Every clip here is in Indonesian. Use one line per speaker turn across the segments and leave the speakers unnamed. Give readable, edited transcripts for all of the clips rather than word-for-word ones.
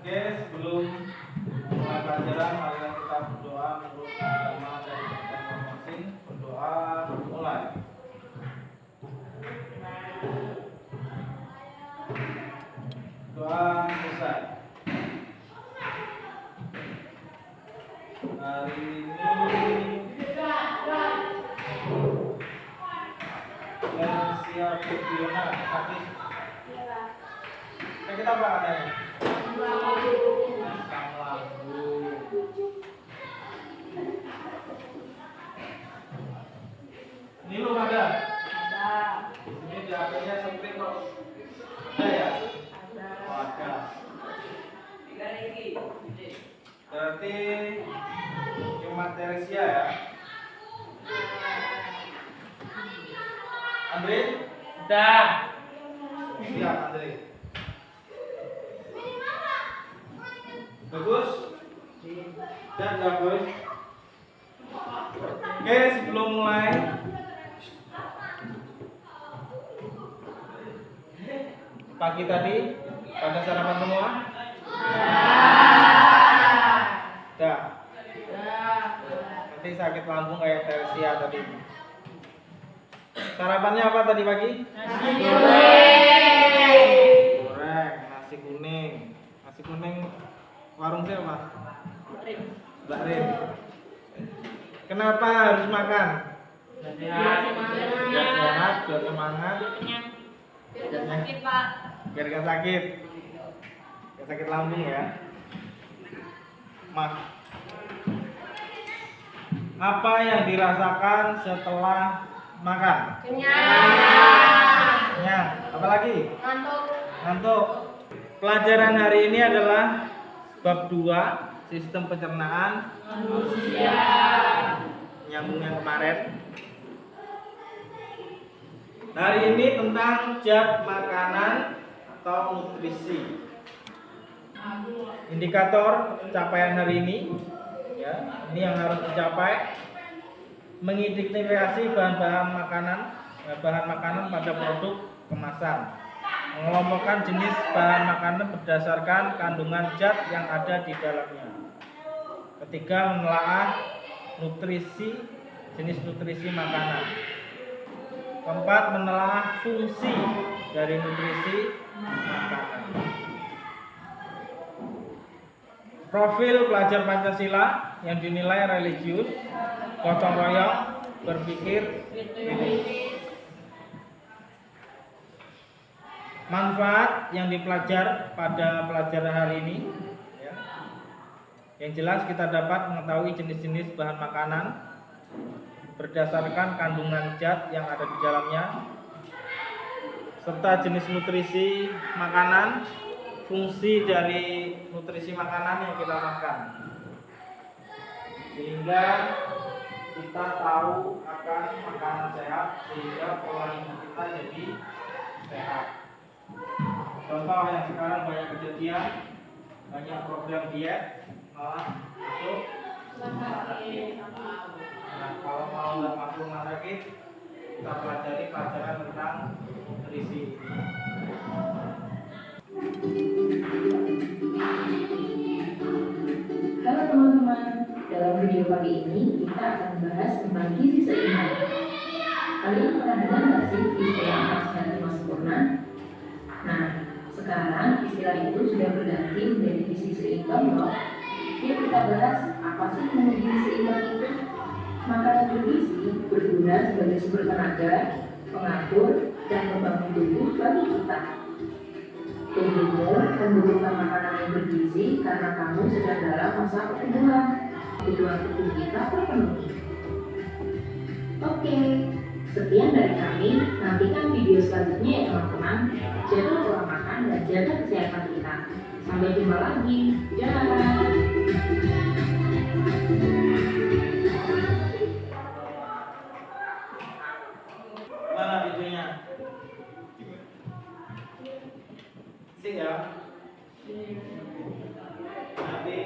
Oke, sebelum mulai pelajaran, marilah kita berdoa menurut agama dari kita masing-masing. Berdoa mulai. Doa selesai. Hari ini Lensia Fiona sakit. Kita apa katanya? Asam lambung. Ini belum ada?
Ada.
Ini di HP-nya sempit kok. Ada ya?
Ada.
Oh, ada. Berarti cuma Teresia ya? Andre?
Udah.
Siap Andre. Bagus? Dan bagus. Oke, sebelum mulai pagi tadi pada sarapan semua? Dah. Nanti sakit lambung kayak Teresia tadi. Sarapannya apa tadi pagi?
Nasi goreng.
Goreng, nasi kuning. Nasi kuning warung siapa? Mbak Rin. Kenapa harus makan? Biar sehat, biar semangat.
Biar gak sakit, Pak.
Biar gak sakit. Gak sakit lambung ya. Apa yang dirasakan setelah makan? Kenyang. Apa lagi? Ngantuk. Pelajaran hari ini adalah bab 2, sistem pencernaan manusia. Nyambung yang kemarin. Hari ini tentang zat makanan atau nutrisi. Indikator capaian hari ini, ya, ini yang harus dicapai. Mengidentifikasi bahan makanan pada produk kemasan. Mengelompokkan jenis bahan makanan berdasarkan kandungan zat yang ada di dalamnya. Ketiga, menelaah nutrisi, jenis nutrisi makanan. Keempat, menelaah fungsi dari nutrisi makanan. Profil pelajar Pancasila yang dinilai religius, gotong royong, berpikir kritis. Manfaat yang dipelajar pada pelajaran hari ini, ya. Yang jelas kita dapat mengetahui jenis-jenis bahan makanan berdasarkan kandungan zat yang ada di dalamnya, serta jenis nutrisi makanan, fungsi dari nutrisi makanan yang kita makan, sehingga kita tahu akan makanan sehat, sehingga pola hidup kita jadi sehat. Contoh yang sekarang banyak kejadian, banyak program diet malah masuk rumah sakit. Nah, kalau mau nggak masuk rumah sakit, kita pelajari pelajaran tentang nutrisi.
Halo teman-teman, dalam video kali ini kita akan membahas tentang gizi seimbang. Kalian pernah dengar nggak sih istilah makan lima sempurna? Nah, sekarang istilah itu sudah berganti menjadi gizi seimbang loh. Yuk kita bahas apa sih menu gizi seimbang itu? Makanan bergizi berguna sebagai sumber tenaga, pengatur, dan membangun tubuh bagi kita. Tubuhmu membutuhkan makanan yang bergizi karena kamu sedang dalam masa pertumbuhan. Kebutuhan tubuh kita terpenuhi. Oke, sekian dari kami. Nantikan video selanjutnya ya teman-teman. Jaga pola makan dan jaga kesehatan kita. Sampai jumpa lagi. Dadah.
Mana videonya? Sih ya. Nanti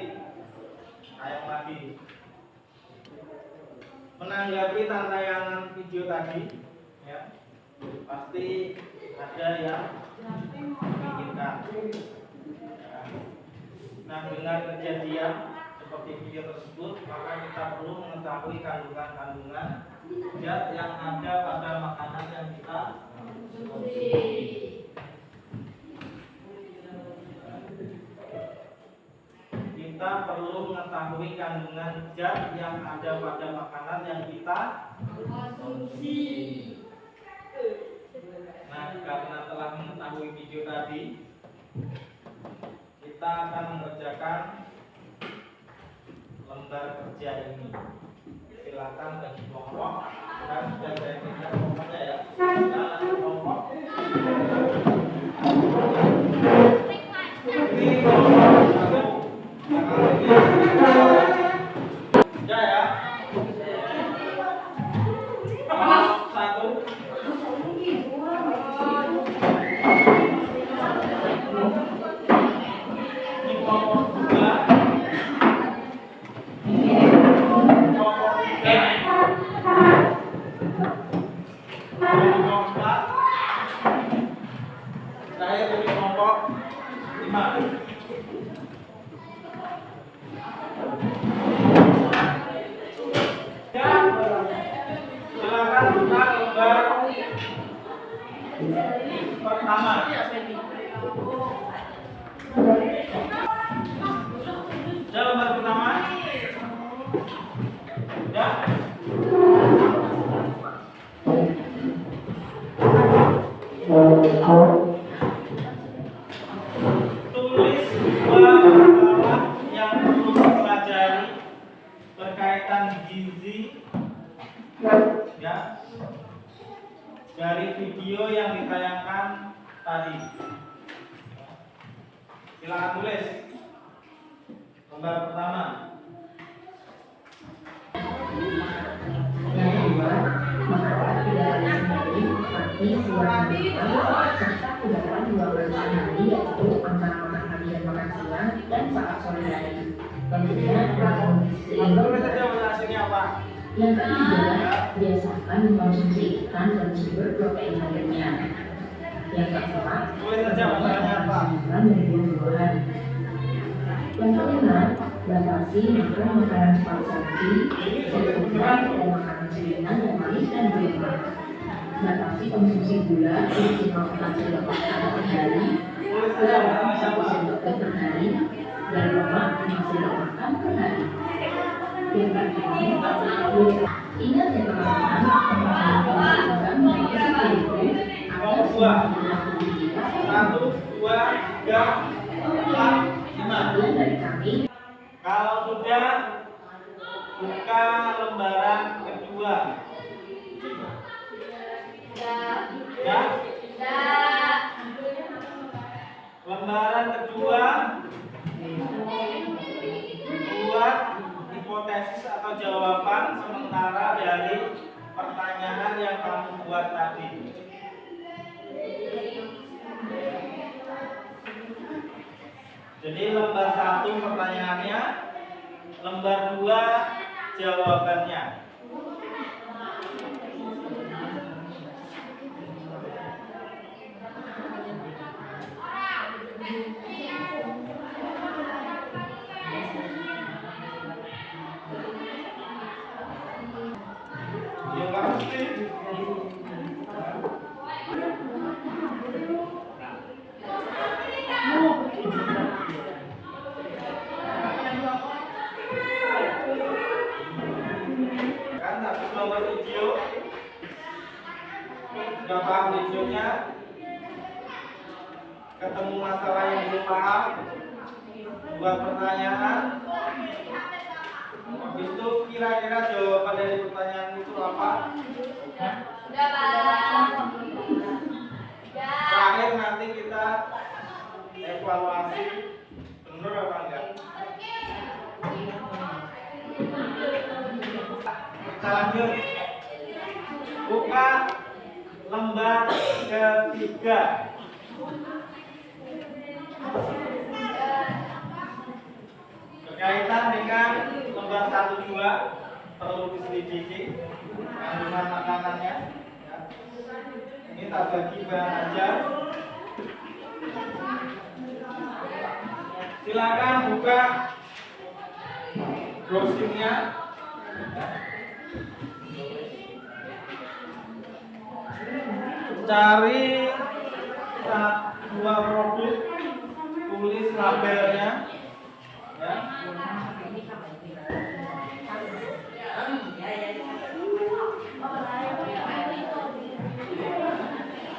tayang lagi. Menanggapi tayangan video tadi, ya, pasti ada yang menginginkan. Ya. Nah, dengan kejadian seperti video tersebut, maka kita perlu mengetahui kandungan-kandungan zat yang ada pada makanan yang kita konsumsi. Kita perlu mengetahui kandungan zat yang ada pada makanan yang kita konsumsi. Nah, karena telah mengetahui video tadi, kita akan mengerjakan lembar kerja ini. Silakan bagi kelompok dan sudah saya berikan kelompoknya ya. Silakan kelompok. Ini kelompok satu. Sudah ya. Kelompok satu. Ini kelompok dua. Kelompok tiga. Kelompok empat. Saya beri kelompok lima. Silakan buka lembar pertama. Sudah lembar pertama? Sudah? Tulis dua masalah yang perlu dipelajari berkaitan gizi ya dari video yang ditayangkan tadi. Silakan tulis lembar pertama.
Yang kedua, makanan tidak sehari, pagi, siang, dan malam, serta kudapan 2 kali sehari, yaitu antara makan pagi dan makan siang, dan saat sore hari. Yang ketiga,
Tulis saja hasilnya apa?
yang ketiga, biasakan mengkonsumsi ikan dan sumber protein lainnya. Yang keempat,
Tulis saja masalahnya apa?
sayuran dan buah-buahan. Yang kelima, batasi makan makanan cepat saji, berkurang dan makanan seringan yang manis dan berlemak. Batasi konsumsi gula, maksimal 4 sendok makan per hari,
Tulis saja
garam
masalahnya
1
apa?
sendok teh per hari, dan lemak 5 sendok makan per hari. Yang terakhir, ingat ya teman-teman, teman-teman memiliki agar semua perilaku kita
Satu, dua, tiga, empat, lima.
bagian dari kami.
Kalau sudah, buka lembaran kedua. Ya? Lembaran kedua, buat hipotesis atau jawaban sementara dari pertanyaan yang kamu buat tadi. Jadi lembar 1 pertanyaannya, lembar 2 jawabannya. Ya pasti. Kan habis nonton video, sudah paham videonya, ketemu masalah yang belum paham, buat pertanyaan. Habis itu kira-kira jawaban dari pertanyaan itu apa?
Udah, Bang.
Terakhir nanti kita evaluasi benar apa enggak. Kita lanjut. Buka lembar ketiga. Berkaitan dengan lembar 1 2 perlu diselidiki kandungan makanannya. Ya. Ini tak bagi bahan aja. Silakan buka browsingnya. Cari dua produk, tulis labelnya, ya.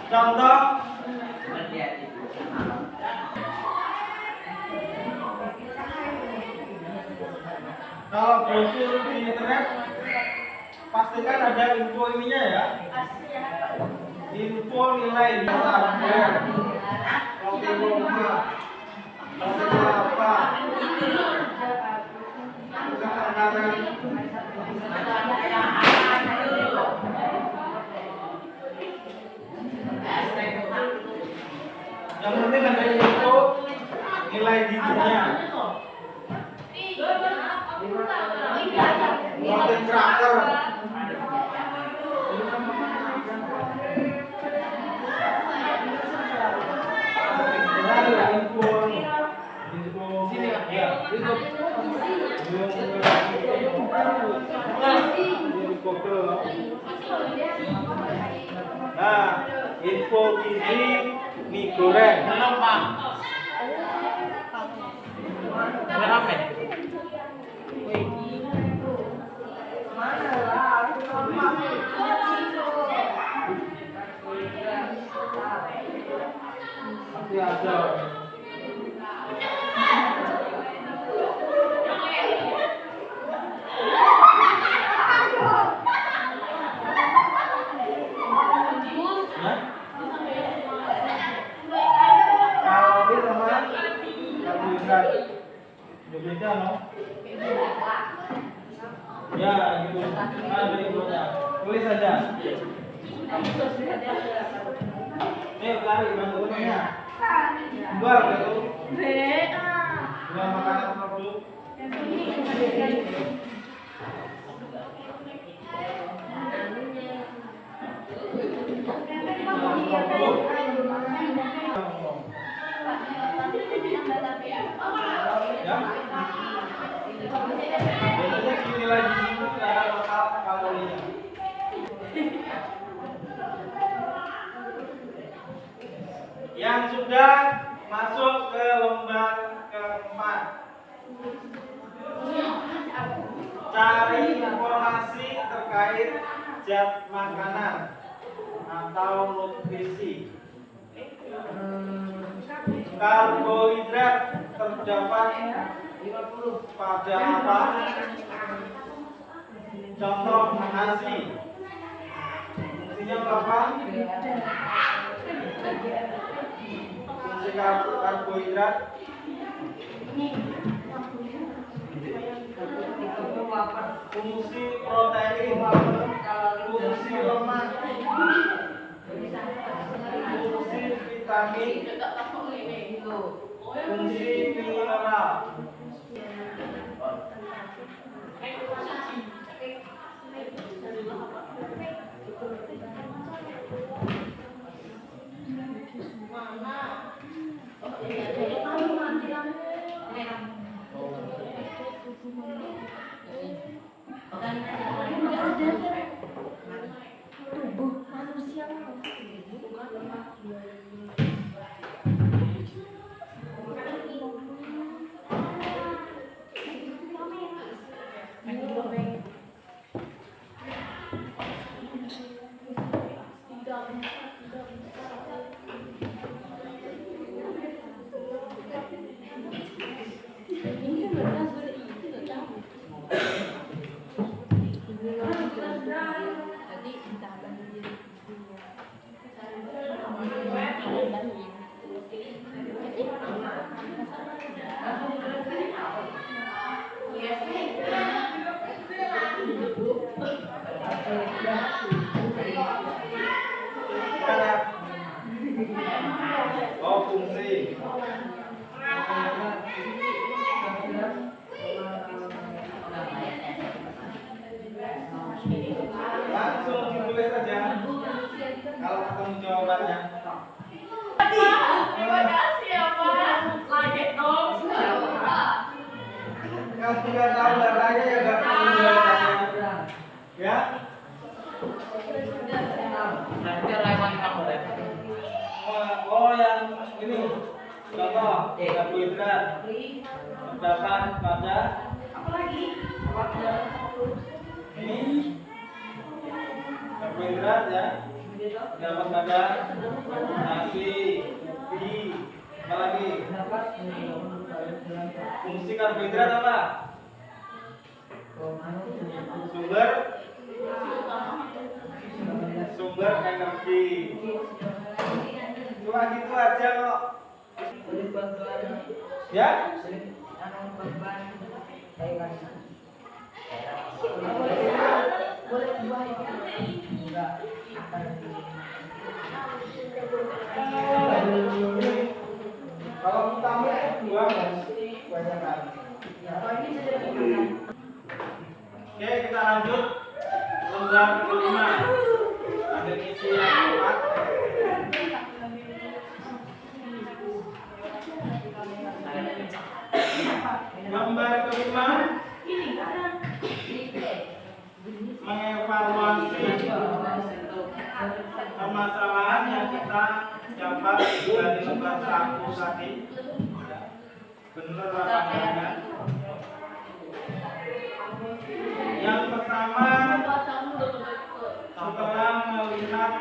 Contoh, kalau brosur di internet pastikan ada info ininya ya. Info nilai hardware, roti Roma, roti kelapa, makanan. Yang penting ada info nilai gizinya. Roti cracker. Nah, info gizi mie goreng. Berapa? Masih ada. Beda no? Ya gitu. Ada infonya. Tulis saja. Cari bantuannya. Dua gitu. Dua makanan produk. Ya. Biasanya gini lagi itu ada total kalorinya. Yang sudah masuk ke lembar keempat, cari informasi terkait zat makanan atau nutrisi. Karbohidrat terdapat pada apa? Contoh nasi. Fungsinya apa? Fungsi karbohidrat. Fungsi protein. Fungsi lemak. Fungsi vitamin. Fungsi mineral.
Tubuh manusia. Oh, fungsi.
Yang tidak tahu datanya ya nggak perlu datanya. Ya. Oh yang ini contoh karbohidrat terdapat pada ini karbohidrat ya terdapat pada nasi, ubi, apa lagi? Fungsi karbohidrat apa? Sumber energi. Cuma gitu aja kok. Ya? Kalau vitamin dua banyak kan. Oke, kita lanjut lembar kelima. Ada isi yang keempat. Lembar kelima mengevaluasi permasalahan yang kita dapat dari lembar 1 tadi. Benar apa enggak? Yang pertama, setelah melihat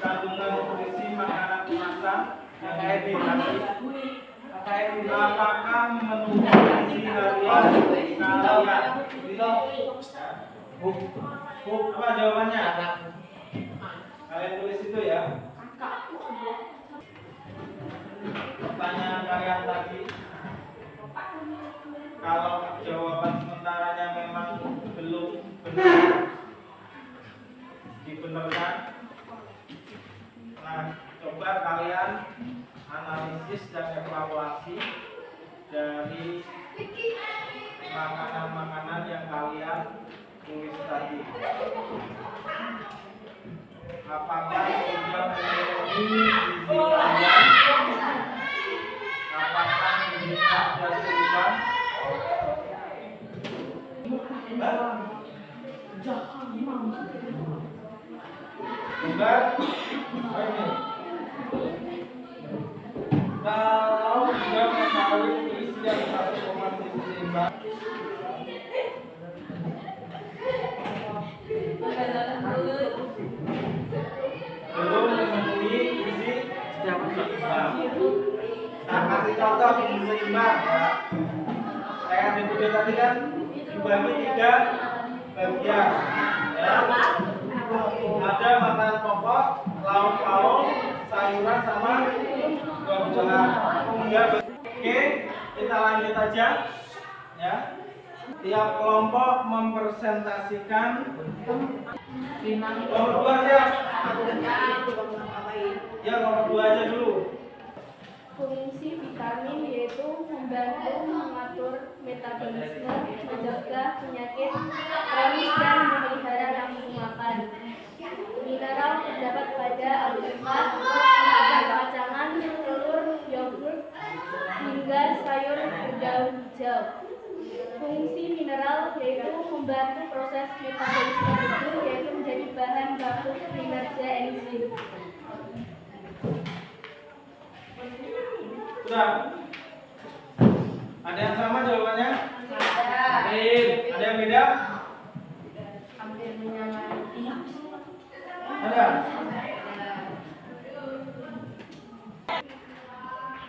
kandungan nutrisi makanan kemasan yang dehidrasi, apakah memenuhi gizi harian kalian? Apa jawabannya? Kalian tulis itu ya. Pertanyaan kalian tadi, kalau jawaban sementaranya memang belum benar, dibenarkan. Nah, coba kalian analisis dan evaluasi dari makanan-makanan yang kalian tulis tadi. Apakah sudah memenuhi gizi harian? Apakah gizinya sudah seimbang? Bukan? Ini. Kalau sudah mengetahui nutrisi yang 1,7 seimbang, belum memenuhi gizi seimbang. Nah, kasih contoh gizi seimbang ya. Kayak di video tadi kan dibagi 3 bagian ya. Ada makanan pokok, lauk pauk, sayuran sama buah-buahan. Oke, kita lanjut aja ya. Tiap kelompok mempresentasikan nomor 2 aja. Ya, nomor 2 aja dulu.
Fungsi vitamin yaitu membantu mengatur metabolisme, mencegah penyakit kronis dan memelihara nafsu makan. Mineral terdapat pada alpukat, kacang-kacangan, telur, yogurt, hingga sayur daun hijau. Fungsi mineral yaitu membantu proses metabolisme tubuh, yaitu menjadi bahan baku kinerja enzim.
Sudah? Ada yang sama jawabannya?
Ada.
Ada yang beda?
Hampir menyamai.
Ada?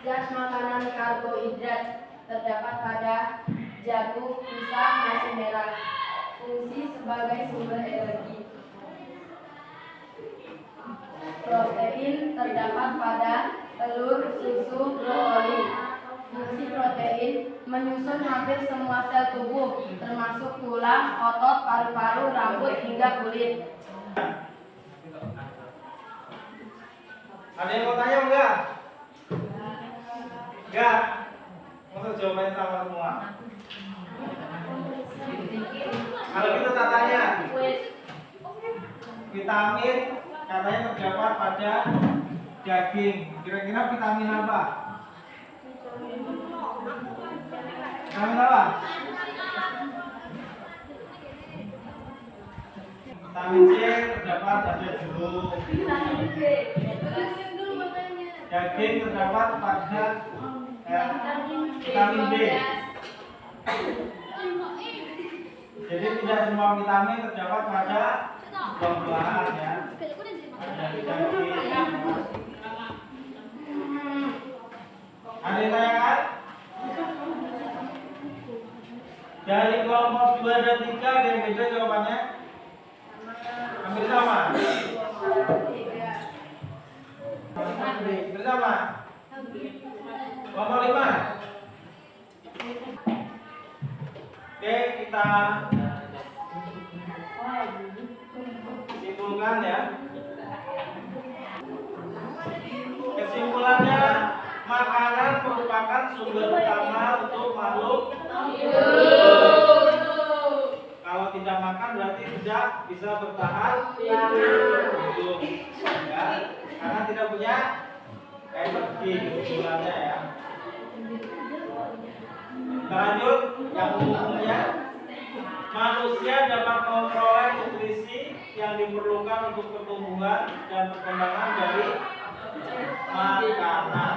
Zat makanan karbohidrat terdapat pada jagung, pisang, nasi merah. Fungsi sebagai sumber energi. Protein terdapat pada telur, susu, brokoli. Fungsi protein menyusun hampir semua sel tubuh, termasuk tulang, otot, paru-paru, rambut, hingga kulit.
Ada yang mau tanya enggak? Enggak? Masa jawabannya sama semua? Kalau gitu tak tanya. Vitamin katanya terdapat pada daging. Kira-kira vitamin apa? Vitamin apa? ABC terdapat ada jeruk. Daging terdapat pada vitamin B. Jadi tidak semua vitamin terdapat pada buah-buahan ya. Ada daging. Ada yang tanyakan? Dari kelompok 2 dan 3 ada yang beda jawabannya? Hampir sama. Bersama. Kelompok 5. Oke, kita simpulkan ya. Kesimpulannya, makanan merupakan sumber utama untuk makhluk hidup. Kalau tidak makan berarti tidak bisa bertahan hidup. Ya, karena tidak punya energi kesimpulannya ya. Kita lanjut yang umumnya. Manusia dapat memperoleh nutrisi yang diperlukan untuk pertumbuhan dan perkembangan dari makanan.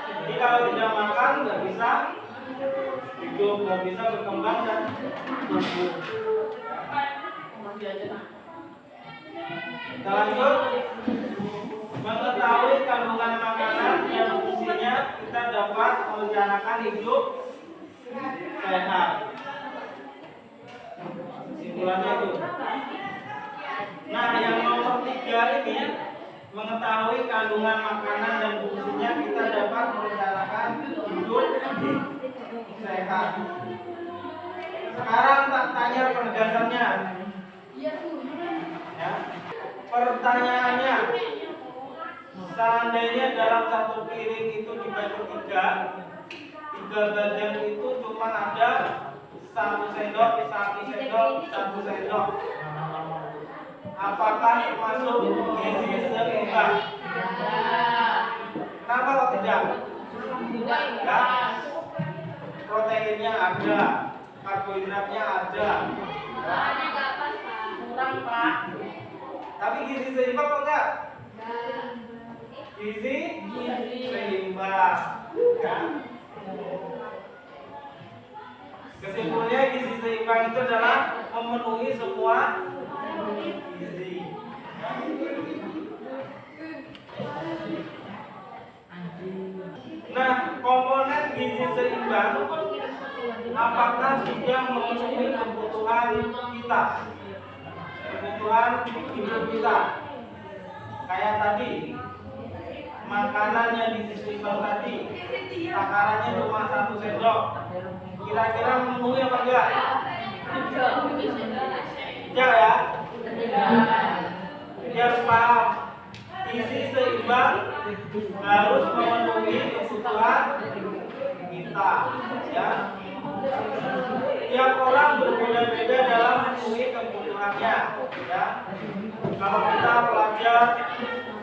Jadi kalau tidak makan nggak bisa hidup, nggak bisa berkembang dan tumbuh. Kita lanjut. Mengetahui kandungan makanan yang fungsinya kita dapat merencanakan hidup sehat. Kesimpulannya itu. Nah, yang nomor 3 ini, mengetahui kandungan makanan dan fungsinya kita dapat merencanakan hidup sehat. Sekarang tak tanya penegasannya. Ya. Pertanyaannya, seandainya dalam satu piring itu dibagi 3 bagian itu cuma ada 1 sendok, 1 sendok. Apakah termasuk gizi seimbang? Kenapa kok tidak? Ya, proteinnya ada, karbohidratnya ada.
Kurang, Pak.
Tapi gizi seimbang kok enggak? Gizi seimbang. Ya. Kesimpulannya gizi seimbang itu adalah memenuhi semua gizi. Nah, komponen gizi seimbang apakah sudah memenuhi kebutuhan kita? Kebutuhan hidup kita. Kayak tadi, makanan yang gizi seimbang tadi, takarannya cuma 1 sendok. Kira-kira memenuhi apa enggak? Tidak ya? Biar paham, gizi seimbang harus memenuhi kebutuhan kita, ya. Tiap orang berbeda-beda dalam memenuhi kebutuhannya, ya. Kalau kita pelajar,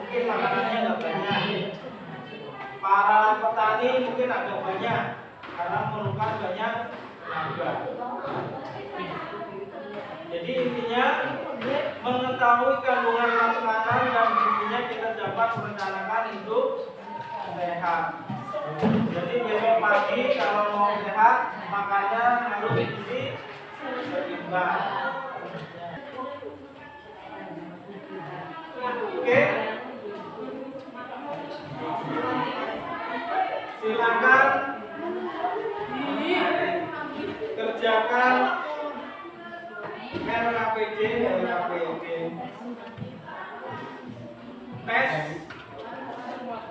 mungkin makanannya nggak banyak. Para petani mungkin agak banyak, karena memerlukan banyak tenaga. Jadi intinya, mengetahui kandungan makanan dan gizinya kita dapat merencanakan hidup sehat. Jadi besok pagi kalau mau sehat, makannya harus gizi seimbang. Oke. Silakan kerjakan LKPD. Tes.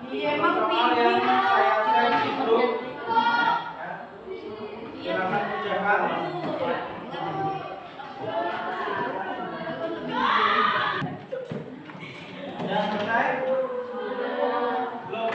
Emang
Soal yang saya share itu, silakan kerjakan. Sudah selesai? Belum?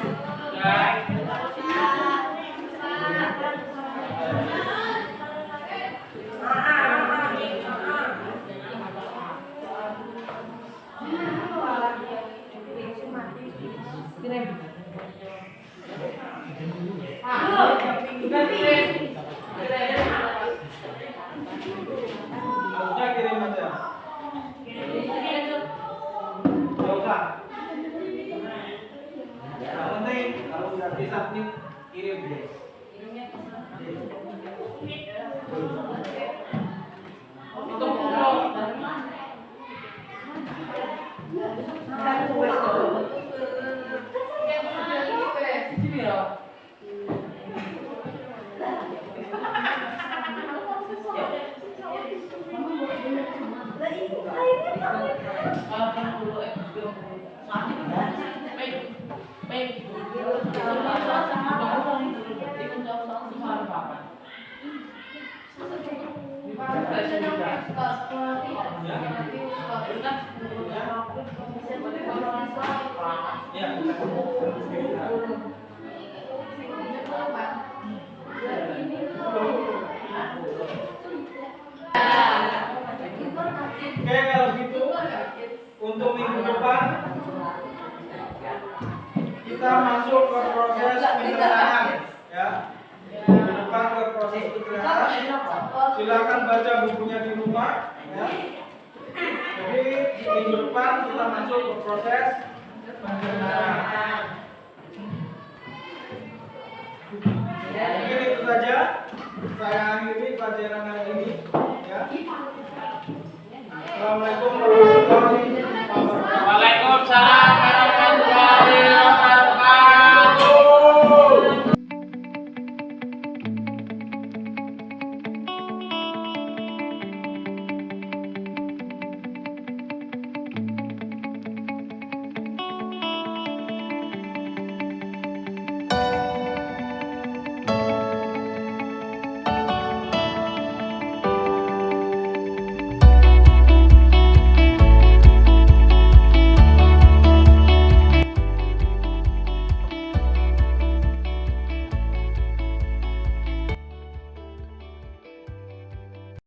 Oke, kalau gitu untuk minggu depan kita masuk ke proses pencernaan ya. Minggu depan ke proses pencernaan. Silakan baca bukunya di rumah ya. Jadi minggu depan kita masuk ke proses pencernaan. Mungkin itu saja saya akhiri pelajaran hari ini ya. Assalamualaikum warahmatullahi wabarakatuh.
Waalaikumsalam.